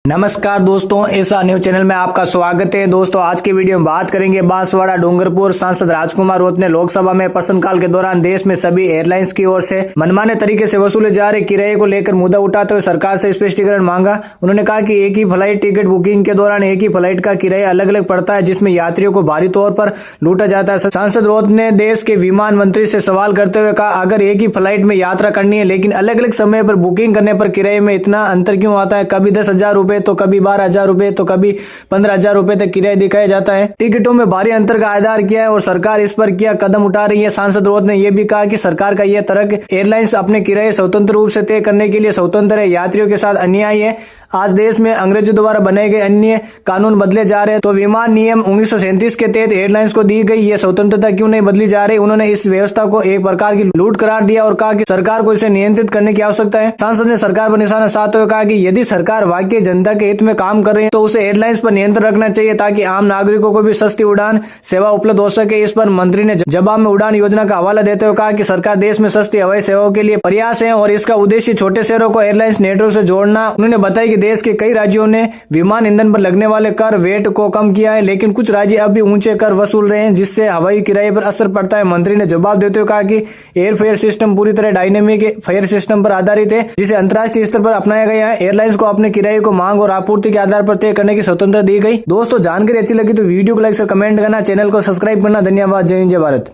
नमस्कार दोस्तों, इस न्यूज चैनल में आपका स्वागत है। दोस्तों, आज की वीडियो में बात करेंगे बांसवाड़ा डूंगरपुर सांसद राजकुमार रोत ने लोकसभा में प्रश्नकाल के दौरान देश में सभी एयरलाइंस की ओर से मनमाने तरीके से वसूले जा रहे किराए को लेकर मुद्दा उठाते हुए सरकार से स्पष्टीकरण मांगा। उन्होंने कहा कि एक ही फ्लाइट टिकट बुकिंग के दौरान एक ही फ्लाइट का किराया अलग अलग पड़ता है, जिसमें यात्रियों को भारी तौर पर लूटा जाता है। सांसद रोत ने देश के विमान मंत्री से सवाल करते हुए कहा, अगर एक ही फ्लाइट में यात्रा करनी है लेकिन अलग अलग समय पर बुकिंग करने पर किराए में इतना अंतर क्यों आता है? कभी 10,000 रुपए तो कभी 12,000 रुपए तो कभी 15,000 रुपए तक किराया दिखाया जाता है। टिकटों में भारी अंतर का आधार किया है और सरकार इस पर क्या कदम उठा रही है? सांसद रोत ने यह भी कहा कि सरकार का यह तर्क एयरलाइंस अपने किराए स्वतंत्र रूप से तय करने के लिए स्वतंत्र है, यात्रियों के साथ अन्याय है। आज देश में अंग्रेजों द्वारा बनाए गए अन्य कानून बदले जा रहे हैं, तो विमान नियम 1937 के तहत एयरलाइंस को दी गई ये स्वतंत्रता क्यों नहीं बदली जा रही? उन्होंने इस व्यवस्था को एक प्रकार की लूट करार दिया और कहा कि सरकार को इसे नियंत्रित करने की आवश्यकता है। सांसद ने सरकार पर निशाना साधते हुए कहा कि यदि सरकार वाकई जनता के हित में काम कर रही है तो उसे एयरलाइंस पर नियंत्रण रखना चाहिए ताकि आम नागरिकों को भी सस्ती उड़ान सेवा उपलब्ध हो सके। इस पर मंत्री ने जवाब में उड़ान योजना का हवाला देते हुए कहा कि सरकार देश में सस्ती हवाई सेवाओं के लिए प्रयास है और इसका उद्देश्य छोटे शहरों को एयरलाइंस नेटवर्क से जोड़ना। उन्होंने बताया कि देश के कई राज्यों ने विमान ईंधन पर लगने वाले कर वेट को कम किया है, लेकिन कुछ राज्य अब भी ऊंचे कर वसूल रहे हैं, जिससे हवाई किराए पर असर पड़ता है। मंत्री ने जवाब देते हुए कहा कि एयर फेयर सिस्टम पूरी तरह डायनेमिक फेयर सिस्टम पर आधारित है, जिसे अंतर्राष्ट्रीय स्तर पर अपनाया गया है। एयरलाइंस को अपने किराए को मांग और आपूर्ति के आधार पर तय करने की स्वतंत्रता दी गई। दोस्तों, जानकारी अच्छी लगी तो वीडियो को लाइक और कमेंट करना, चैनल को सब्सक्राइब करना। धन्यवाद। जय हिंद, जय भारत।